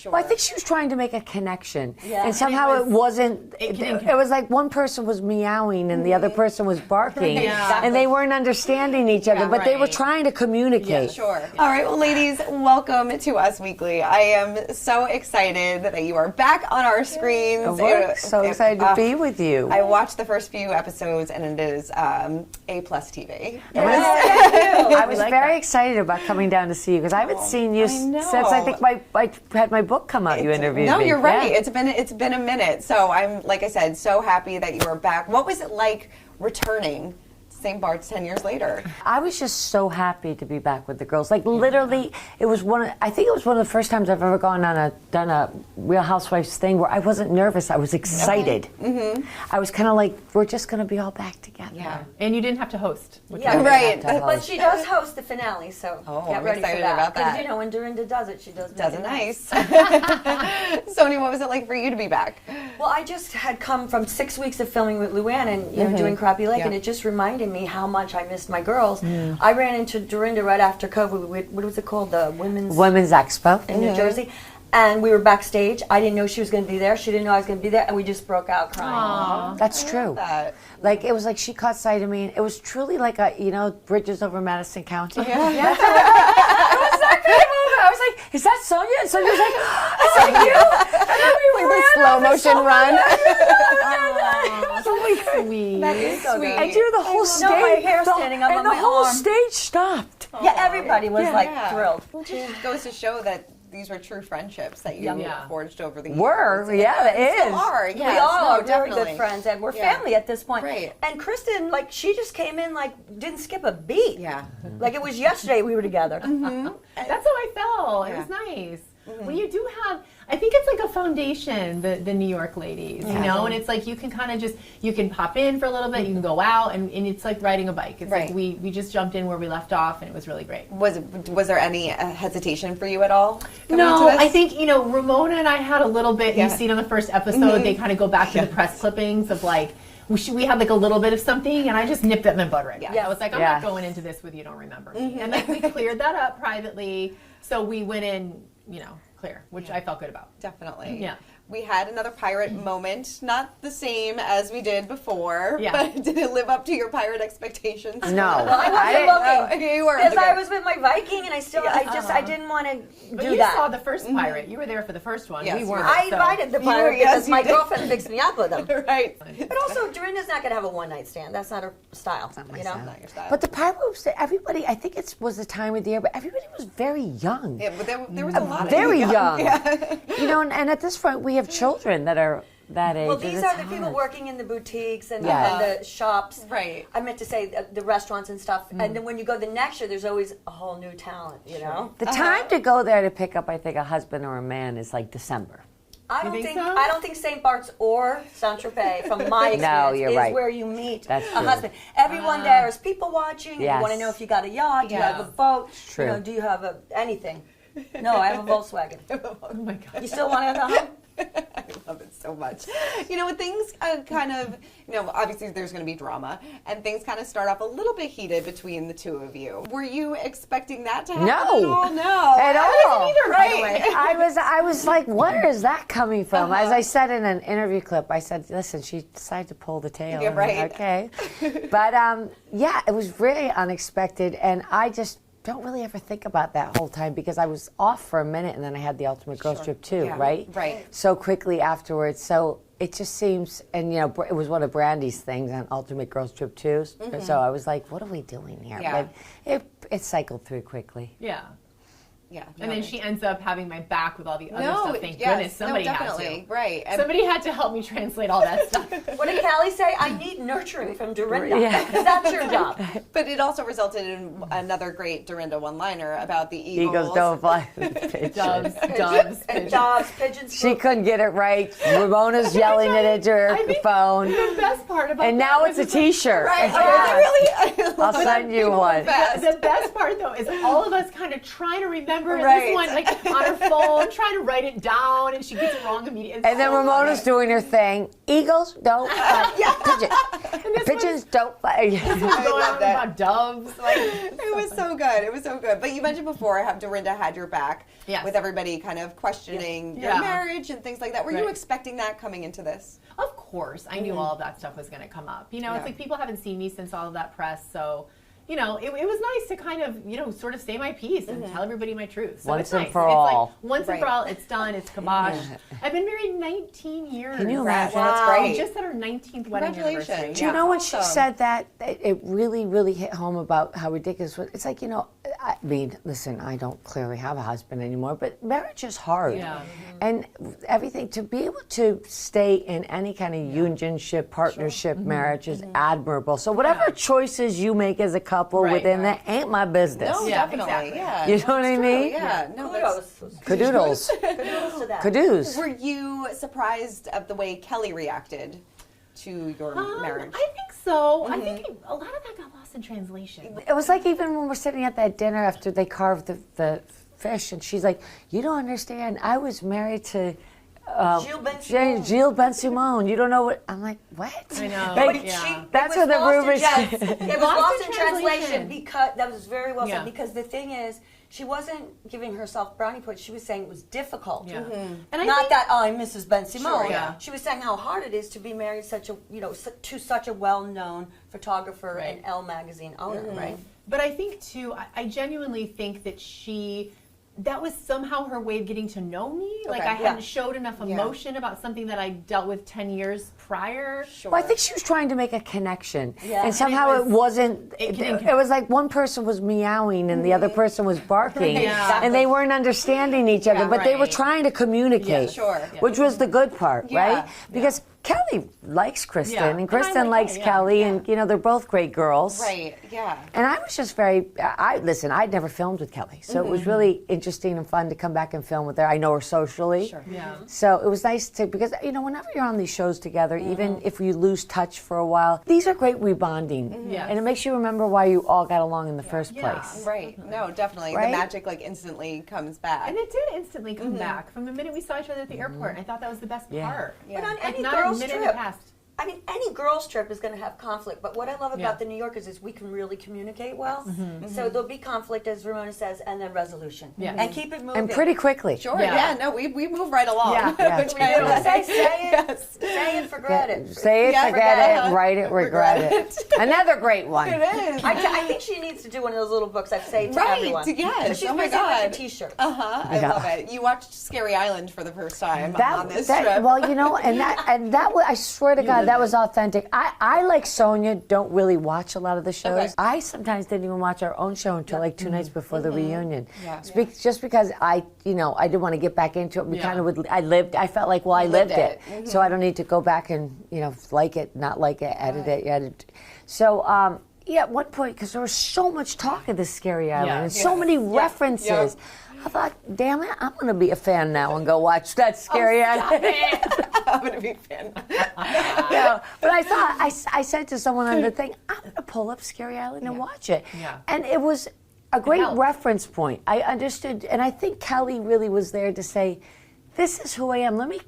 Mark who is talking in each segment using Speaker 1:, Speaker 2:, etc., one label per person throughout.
Speaker 1: Sure.
Speaker 2: Well, I think she was trying to make a connection,
Speaker 3: Yeah.
Speaker 2: and somehow it wasn't.
Speaker 4: didn't
Speaker 2: It was like one person was meowing and the other person was barking,
Speaker 4: Yeah.
Speaker 2: and they weren't understanding each other, but they were
Speaker 4: right.
Speaker 2: trying to communicate.
Speaker 1: Sure. All right, well, ladies, welcome to Us Weekly. I am so excited that you are back on our screens.
Speaker 2: We're so excited to be with you.
Speaker 1: I watched the first few episodes, and it is A+ TV.
Speaker 2: I was very excited about coming down to see you because I haven't seen you
Speaker 1: know.
Speaker 2: since I think I had my book come out. You interviewed
Speaker 1: No,
Speaker 2: me.
Speaker 1: you're right.
Speaker 2: Yeah.
Speaker 1: It's been a minute. So I'm, like I said, so happy that you are back. What was it like returning to St Barts 10 years later?
Speaker 2: I was just so happy to be back with the girls. Like literally, it was I think it was one of the first times I've ever done a Real Housewives thing where I wasn't nervous. I was excited. I was kind of like, we're just going to be all back together.
Speaker 1: Yeah.
Speaker 4: And you didn't have to host. Which
Speaker 3: Yeah,
Speaker 1: Right.
Speaker 3: But she does host the finale, so get
Speaker 1: I'm
Speaker 3: ready for
Speaker 1: excited
Speaker 3: that.
Speaker 1: about that.
Speaker 3: Because, you know, when Dorinda does it, she does
Speaker 1: Does it
Speaker 3: it
Speaker 1: nice. Sony, what was it like for you to be back?
Speaker 3: Well, I just had come from 6 weeks of filming with Luann and doing Crappie Lake,
Speaker 1: Yeah.
Speaker 3: and it just reminded me how much I missed my girls. I ran into Dorinda right after COVID. What was it called? The
Speaker 2: Women's Expo.
Speaker 3: in New Jersey. And we were backstage. I didn't know she was going to be there. She didn't know I was going to be there, and we just broke out crying.
Speaker 2: That's true.
Speaker 1: that.
Speaker 2: Like it was like she caught sight of me, and it was truly like bridges over Madison County. I was like, is that Sonia? And Sonia was like, is that you? And then we
Speaker 1: Like the
Speaker 2: ran
Speaker 1: slow
Speaker 2: up and
Speaker 1: motion
Speaker 2: saw
Speaker 1: run.
Speaker 4: sweet.
Speaker 3: That is so
Speaker 1: Sweet.
Speaker 3: good.
Speaker 2: And the whole stage,
Speaker 3: No, my hair standing up
Speaker 2: and
Speaker 3: on
Speaker 2: the
Speaker 3: my
Speaker 2: whole
Speaker 3: arm.
Speaker 2: stage stopped.
Speaker 3: Yeah, everybody was like
Speaker 1: Yeah.
Speaker 3: thrilled.
Speaker 1: It just goes to show that these were true friendships that you
Speaker 4: Yeah.
Speaker 1: forged over the years.
Speaker 2: Were, yeah, it
Speaker 1: Still
Speaker 2: is.
Speaker 1: are.
Speaker 3: We
Speaker 1: Yes,
Speaker 3: all
Speaker 1: no,
Speaker 3: are very
Speaker 1: definitely.
Speaker 3: good friends, and we're
Speaker 1: Yeah.
Speaker 3: family at this point.
Speaker 1: Right.
Speaker 3: And Kristen, like, she just came in, like, didn't skip a beat.
Speaker 1: Yeah.
Speaker 3: Like, it was yesterday we were together.
Speaker 4: That's how I felt. It
Speaker 1: Yeah.
Speaker 4: was nice. Well, you do have, I think it's like a foundation, the New York ladies, you know, and it's like you can kind of just, you can pop in for a little bit, you can go out, and it's like riding a bike. It's
Speaker 1: Right.
Speaker 4: like we just jumped in where we left off, and it was really great.
Speaker 1: Was there any hesitation for you at all? coming
Speaker 4: No,
Speaker 1: into this?
Speaker 4: I think, Ramona and I had a little bit,
Speaker 1: Yeah.
Speaker 4: you've seen on the first episode, they kind of go back to the press clippings of like, we had like a little bit of something, and I just nipped it in the bud right.
Speaker 1: Yeah.
Speaker 4: I was like, I'm not going into this with you don't remember me. And like we cleared that up privately, so we went in, clear, which I felt good about.
Speaker 1: Definitely.
Speaker 4: Yeah.
Speaker 1: We had another pirate moment, not the same as we did before,
Speaker 4: Yeah.
Speaker 1: but did it live up to your pirate expectations?
Speaker 2: No,
Speaker 3: I wasn't
Speaker 2: didn't.
Speaker 3: looking.
Speaker 1: You weren't
Speaker 3: Because I
Speaker 1: looking.
Speaker 3: was with my Viking, and I didn't want to
Speaker 4: But
Speaker 3: do
Speaker 4: you
Speaker 3: that.
Speaker 4: saw the first pirate. You were there for the first one.
Speaker 1: Yes,
Speaker 4: We
Speaker 1: you
Speaker 4: weren't.
Speaker 1: were.
Speaker 3: I
Speaker 4: so-
Speaker 3: invited the
Speaker 1: You were-
Speaker 3: pirate
Speaker 1: yes,
Speaker 3: because
Speaker 1: you
Speaker 3: my
Speaker 1: did.
Speaker 3: girlfriend fixed me up with him.
Speaker 1: Right.
Speaker 3: But also, Dorinda's not going to have a one-night stand. That's not her style.
Speaker 2: my
Speaker 3: You know?
Speaker 2: style.
Speaker 1: Not your style.
Speaker 2: But the pirate was, everybody, I think it was the time of the year, but everybody was very young.
Speaker 1: Yeah, but there was a lot of
Speaker 2: Very
Speaker 1: you.
Speaker 2: young.
Speaker 1: Yeah.
Speaker 2: And at this point, we have children that are that age.
Speaker 3: Well,
Speaker 2: and
Speaker 3: these
Speaker 2: it's
Speaker 3: are the people
Speaker 2: hard.
Speaker 3: working in the boutiques and,
Speaker 2: Yeah.
Speaker 3: and the shops.
Speaker 1: Right.
Speaker 3: I meant to say the restaurants and stuff. And then when you go the next year, there's always a whole new talent, you know?
Speaker 2: The time to go there to pick up, I think, a husband or a man is like December.
Speaker 3: I don't
Speaker 4: think
Speaker 3: think
Speaker 4: so?
Speaker 3: I don't think St. Barts or Saint Tropez, from my experience,
Speaker 2: you're
Speaker 3: is
Speaker 2: right.
Speaker 3: where you meet
Speaker 2: That's
Speaker 3: a
Speaker 2: true.
Speaker 3: husband. Everyone there is people watching.
Speaker 2: Yes.
Speaker 3: You want to know if you got a yacht, do you
Speaker 1: Yeah.
Speaker 3: have a boat,
Speaker 2: true.
Speaker 3: you know, do you have anything? No, I have a Volkswagen.
Speaker 4: Oh my God.
Speaker 3: You still want to have a home?
Speaker 1: I love it so much. When things kind of, obviously there's going to be drama, and things kind of start off a little bit heated between the two of you. Were you expecting that to happen at all? No.
Speaker 2: At
Speaker 1: I
Speaker 2: all.
Speaker 1: wasn't either, by the way.
Speaker 2: I was like, where is that coming from? As I said in an interview clip, I said, listen, she decided to pull the tail.
Speaker 1: Yeah,
Speaker 2: I'm like,
Speaker 1: right.
Speaker 2: okay. But yeah, it was really unexpected, and I just don't really ever think about that whole time because I was off for a minute and then I had the Ultimate Girls Trip too,
Speaker 1: Yeah,
Speaker 2: right?
Speaker 1: right.
Speaker 2: So quickly afterwards. So it just seems, and it was one of Brandy's things on Ultimate Girls Trip 2. So I was like, what are we doing here?
Speaker 1: Yeah.
Speaker 2: But it cycled through quickly.
Speaker 4: Yeah.
Speaker 1: Yeah.
Speaker 4: And then she ends up having my back with all the other
Speaker 1: No,
Speaker 4: stuff. Thank
Speaker 1: yes,
Speaker 4: goodness somebody
Speaker 1: no,
Speaker 4: had
Speaker 1: definitely.
Speaker 4: to.
Speaker 1: Right. And
Speaker 4: Somebody had to help me translate all that stuff.
Speaker 3: What did Callie say? I need nurturing from Dorinda.
Speaker 2: Yeah.
Speaker 3: Because that's your job.
Speaker 1: But it also resulted in another great Dorinda one-liner about the eagles.
Speaker 2: Eagles don't fly with pigeons.
Speaker 4: Doves,
Speaker 3: And dogs, pigeons.
Speaker 2: She couldn't get it right. Ramona's yelling it into her
Speaker 4: I think
Speaker 2: phone.
Speaker 4: The best part about
Speaker 2: And
Speaker 4: that
Speaker 2: now
Speaker 4: was
Speaker 2: it's a T-shirt.
Speaker 1: Right.
Speaker 2: Yeah.
Speaker 1: Really?
Speaker 2: I'll send you one.
Speaker 1: Fast.
Speaker 4: The best part though is all of us kind of trying to remember remember this one, like on her phone, trying to write it down, and she gets it wrong immediately.
Speaker 2: And then Ramona's doing her thing. Eagles don't fly. Pigeons don't fly.
Speaker 4: Going on about doves. Like,
Speaker 1: it was so good. It was so good. But you mentioned before how Dorinda had your back with everybody kind of questioning your marriage and things like that. Were you expecting that coming into this?
Speaker 4: Of course. I knew all of that stuff was going to come up. You know, it's like people haven't seen me since all of that press, so... You know, it was nice to kind of, you know, sort of say my piece and tell everybody my truth. So
Speaker 2: Once
Speaker 4: it's
Speaker 2: and
Speaker 4: nice.
Speaker 2: for all.
Speaker 4: Like, once and for all, it's done, it's kibosh. I've been married 19 years.
Speaker 2: Can you imagine?
Speaker 1: That's great.
Speaker 4: We just at our 19th wedding anniversary.
Speaker 2: Do you know when she said that, it really, really hit home about how ridiculous it was. It's like, you know, I mean, listen, I don't clearly have a husband anymore, but marriage is hard.
Speaker 4: Yeah.
Speaker 2: And everything, to be able to stay in any kind of unionship, partnership, marriage is admirable. So whatever choices you make as a couple within that ain't my business.
Speaker 1: No, definitely.
Speaker 4: Exactly.
Speaker 1: Yeah.
Speaker 2: You know what I mean?
Speaker 1: Yeah. No,
Speaker 3: Kudos.
Speaker 2: Cadoodles.
Speaker 3: Kudos to that.
Speaker 2: Cadoos.
Speaker 1: Were you surprised of the way Kelly reacted to your marriage?
Speaker 4: I think so. I think a lot of that got lost in translation.
Speaker 2: It was like even when we're sitting at that dinner after they carved the fish, and she's like, "You don't understand. I was married to Gilles Ben-Simon. You don't know what?" I'm like, "What?"
Speaker 4: I know.
Speaker 2: Like, that's where the rumors.
Speaker 3: It was lost in translation because that was very well said.
Speaker 4: Yeah.
Speaker 3: Because the thing is, she wasn't giving herself brownie points. She was saying it was difficult.
Speaker 4: Yeah.
Speaker 3: And not that I'm Mrs. Ben-Simon.
Speaker 1: Sure, yeah.
Speaker 3: She was saying how hard it is to be married to such a well-known photographer and Elle magazine owner, right?
Speaker 4: But I think too, I genuinely think that that was somehow her way of getting to know me. Like I hadn't showed enough emotion about something that I dealt with 10 years prior.
Speaker 1: Sure.
Speaker 2: Well, I think she was trying to make a connection,
Speaker 3: Yeah.
Speaker 2: and somehow it wasn't.
Speaker 4: It
Speaker 2: It was like one person was meowing and the other person was barking, and they weren't understanding each other, but they were trying to communicate, which was the good part, right? Because Kelly likes Kristen, and Kristen likes Kelly, and you know they're both great girls,
Speaker 1: Right. Yeah.
Speaker 2: And I was just listen. I'd never filmed with Kelly, so it was really interesting and fun to come back and film with her. I know her socially, so it was nice to, because you know whenever you're on these shows together, even if you lose touch for a while, these are great rebonding, and it makes you remember why you all got along in the first place.
Speaker 1: Right. No, definitely.
Speaker 2: Right?
Speaker 1: The magic like instantly comes back.
Speaker 4: And it did instantly come back from the minute we saw each other at the airport. And I thought that was the best part.
Speaker 3: But on
Speaker 4: Like
Speaker 3: any
Speaker 4: not a
Speaker 3: girl's
Speaker 4: minute
Speaker 3: trip,
Speaker 4: passed.
Speaker 3: I mean, any girl's trip is going to have conflict. But what I love about the New Yorkers is we can really communicate well. So there'll be conflict, as Ramona says, and then resolution. And keep it moving.
Speaker 2: And pretty quickly.
Speaker 1: Sure. Yeah. No, we move right along.
Speaker 2: Yeah.
Speaker 3: Say it, forget it.
Speaker 2: Say it, forget it, write it, regret it. Another great one.
Speaker 1: It is.
Speaker 3: I think she needs to do one of those little books I've saved to everyone.
Speaker 1: Yes.
Speaker 3: But she's
Speaker 1: Oh my
Speaker 3: busy
Speaker 1: God.
Speaker 3: with the T-shirts.
Speaker 1: I love it. You watched Scary Island for the first time on this trip.
Speaker 2: Well, you know, and that was, I swear to God, that was authentic. I like Sonia, don't really watch a lot of the shows.
Speaker 1: Okay.
Speaker 2: I sometimes didn't even watch our own show until like 2 nights before the reunion.
Speaker 1: Yeah.
Speaker 2: Just because I didn't want to get back into it. We kind of I felt like, well, I lived it. So I don't need to go back and, like it, not like it, edit it. So, at one point, because there was so much talk of this Scary Island and so many references, I thought, damn it, I'm going to be a fan now and go watch that Scary Island.
Speaker 1: I'm going to be a fan.
Speaker 2: But I thought, I said to someone on the thing, I'm going to pull up Scary Island and watch it.
Speaker 4: Yeah.
Speaker 2: And it was a great reference point. I understood, and I think Kelly really was there to say, this is who I am. Let me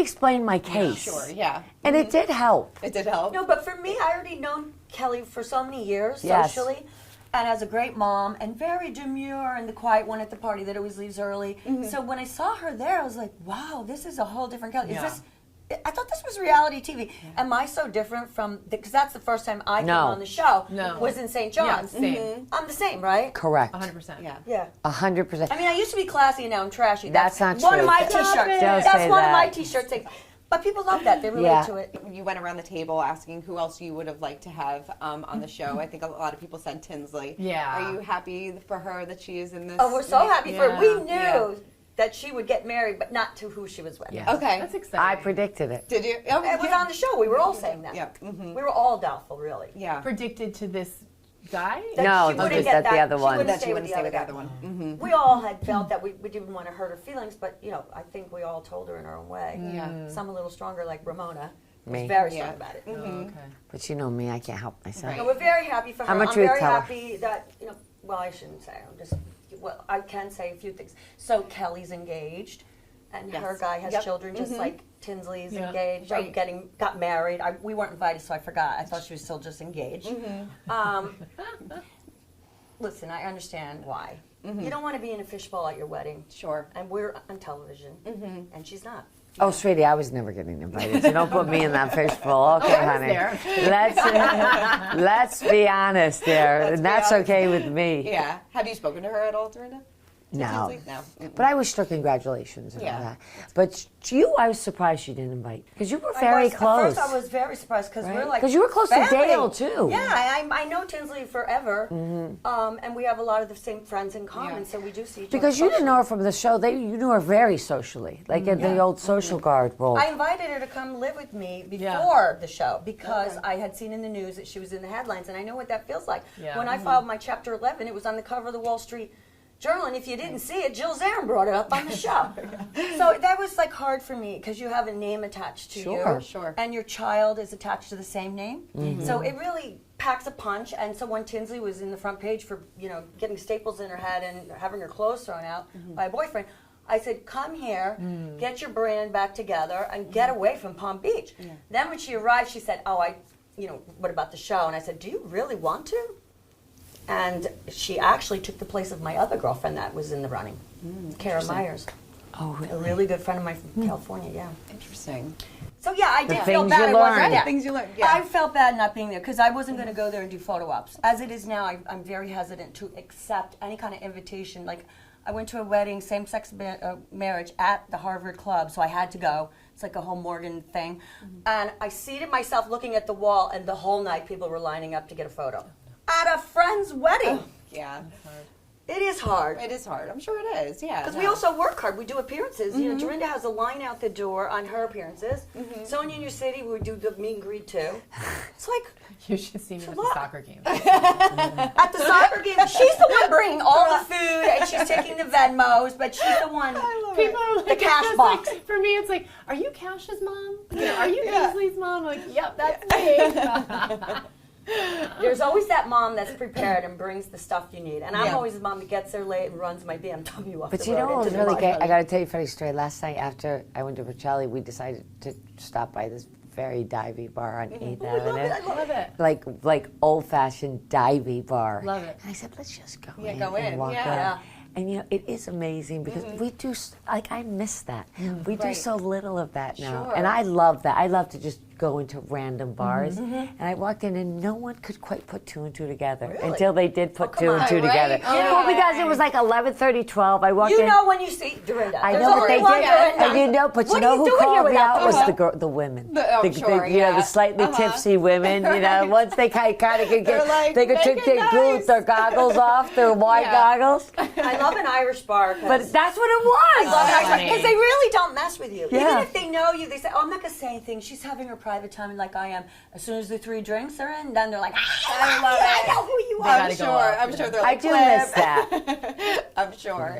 Speaker 2: explain my case.
Speaker 1: Sure, yeah.
Speaker 2: And it did help.
Speaker 1: It did help.
Speaker 3: No, but for me, I already known Kelly for so many years socially, and as a great mom, and very demure and the quiet one at the party that always leaves early. So when I saw her there, I was like, wow, this is a whole different Kelly. I thought this was reality TV. Am I so different from, because that's the first time I came on the show, was in St. John's.
Speaker 4: Yeah, same.
Speaker 3: I'm the same, right?
Speaker 2: Correct.
Speaker 4: 100%.
Speaker 3: Yeah.
Speaker 2: 100%.
Speaker 3: I mean, I used to be classy and now I'm trashy.
Speaker 2: That's not
Speaker 3: one
Speaker 2: true.
Speaker 3: of my
Speaker 2: Don't
Speaker 3: T-shirts.
Speaker 2: say
Speaker 3: That's one of my
Speaker 2: that.
Speaker 3: T-shirts. But people love that. They relate to it.
Speaker 1: You went around the table asking who else you would have liked to have on the show. I think a lot of people said Tinsley.
Speaker 4: Yeah.
Speaker 1: Are you happy for her that she is in this?
Speaker 3: Oh, we're so happy for her. We knew that she would get married, but not to who she was with.
Speaker 2: Yeah.
Speaker 1: Okay.
Speaker 4: That's exciting.
Speaker 2: I predicted it.
Speaker 1: Did you?
Speaker 3: It was on the show. We were all saying that.
Speaker 1: Yeah.
Speaker 3: We were all doubtful, really.
Speaker 1: Yeah.
Speaker 4: Predicted to this guy?
Speaker 3: That
Speaker 2: No,
Speaker 3: she wouldn't
Speaker 2: just
Speaker 3: get
Speaker 2: that the other one.
Speaker 3: She
Speaker 1: That she
Speaker 3: wouldn't
Speaker 1: wouldn't
Speaker 3: stay with the
Speaker 1: stay
Speaker 3: other
Speaker 1: with the
Speaker 3: guy.
Speaker 1: other one.
Speaker 3: We all had felt that we didn't want to hurt her feelings, but I think we all told her in our own way.
Speaker 1: Yeah.
Speaker 3: Some a little stronger, like Ramona, was
Speaker 2: Me.
Speaker 3: very strong about it.
Speaker 4: Okay.
Speaker 2: But you know me, I can't help myself.
Speaker 3: No, we're very happy for her.
Speaker 2: I'm a
Speaker 3: I'm
Speaker 2: truth
Speaker 3: very
Speaker 2: teller.
Speaker 3: happy that well, I shouldn't say. I'm just well, I can say a few things. So Kelly's engaged, and her guy has children, just like Tinsley's engaged.
Speaker 1: Right.
Speaker 3: Got married. We weren't invited, so I forgot. I thought she was still just engaged. Listen, I understand why. You don't want to be in a fishbowl at your wedding.
Speaker 1: Sure.
Speaker 3: And we're on television, and she's not.
Speaker 2: Oh, sweetie, I was never getting invited, so don't put me in that fishbowl. Okay, honey. Let's be honest there, and that's okay with me.
Speaker 1: Yeah. Have you spoken to her at all, Dorinda?
Speaker 2: No.
Speaker 1: No.
Speaker 2: But I wished her congratulations and all that. But you, I was surprised she didn't invite, because you were very close.
Speaker 3: At first, I was very surprised because we're like,
Speaker 2: because you were close to Dale too.
Speaker 3: Yeah, I know Tinsley forever, and we have a lot of the same friends in common, so we do see each other.
Speaker 2: Because you didn't know her from the show. You knew her very socially, like in the old social guard role.
Speaker 3: I invited her to come live with me before the show because I had seen in the news that she was in the headlines, and I know what that feels like.
Speaker 4: Yeah.
Speaker 3: When I filed my Chapter 11, it was on the cover of the Wall Street Journal, and if you didn't see it, Jill Zarin brought it up on the show. So that was like hard for me because you have a name attached to you, and your child is attached to the same name. So it really packs a punch. And so when Tinsley was in the front page for getting staples in her head and having her clothes thrown out by a boyfriend, I said, come here, get your brand back together, and get away from Palm Beach. Then when she arrived, she said, what about the show? And I said, do you really want to? And she actually took the place of my other girlfriend that was in the running, Kara Myers.
Speaker 2: Oh, really?
Speaker 3: A really good friend of mine from California,
Speaker 1: Interesting.
Speaker 3: So yeah, I did feel bad.
Speaker 1: Things you learned.
Speaker 3: I felt bad not being there because I wasn't going to go there and do photo ops. As it is now, I'm very hesitant to accept any kind of invitation. Like, I went to a wedding, same-sex marriage at the Harvard Club, so I had to go. It's like a whole Morgan thing. And I seated myself looking at the wall, and the whole night people were lining up to get a photo. At a friend's wedding.
Speaker 1: Yeah.
Speaker 3: It is hard.
Speaker 1: It is hard. I'm sure it is. Yeah.
Speaker 3: Because we also work hard. We do appearances. Dorinda has a line out the door on her appearances. Sonia in your city, we do the meet and greet too. It's like
Speaker 4: you should see me at the soccer game.
Speaker 3: At the soccer game, she's the one bringing all the food and she's taking the Venmos, but she's the one.
Speaker 4: People are like,
Speaker 3: the cash box.
Speaker 4: Like, for me, it's like, are you Cash's mom? Are you Tinsley's mom? I'm like, yep, that's me.
Speaker 3: There's always that mom that's prepared and brings the stuff you need. And I'm always the mom that gets there late and runs my BMW off
Speaker 2: but
Speaker 3: the
Speaker 2: you know
Speaker 3: road
Speaker 2: what was
Speaker 3: into
Speaker 2: really
Speaker 3: the
Speaker 2: great?
Speaker 3: mud.
Speaker 2: I got to tell you a funny story. Last night after I went to Vercelli, we decided to stop by this very divey bar on 8th Avenue.
Speaker 3: I love it.
Speaker 2: Like old-fashioned divey bar.
Speaker 4: Love it.
Speaker 2: And I said, let's just go
Speaker 1: Yeah,
Speaker 2: in
Speaker 1: go in.
Speaker 2: and walk
Speaker 1: Yeah.
Speaker 2: in. And it is amazing because we do, I miss that. We do so little of that now.
Speaker 1: Sure.
Speaker 2: And I love that. I love to just go into random bars. And I walked in and no one could quite put 2 and 2 together until they did put 2 and 2 together. Well, because it was like 11:30, 12. I walked in.
Speaker 3: You know when you see Dorinda.
Speaker 2: I know, but they did. And you know, but you know who called me out was the women. The slightly tipsy women. Once they kind of could get, they could take their goggles off, their wide goggles.
Speaker 3: I love an Irish bar.
Speaker 2: But that's what it was.
Speaker 3: I love an Irish bar because they really don't mess with you.
Speaker 2: Yeah.
Speaker 3: Even if they know you, they say, I'm not going to say anything. She's having her private time like I am. As soon as the 3 drinks are in, then they're like, I love it. I know who you are.
Speaker 1: I'm sure they're
Speaker 2: I
Speaker 1: like,
Speaker 2: do miss that.
Speaker 1: I'm sure.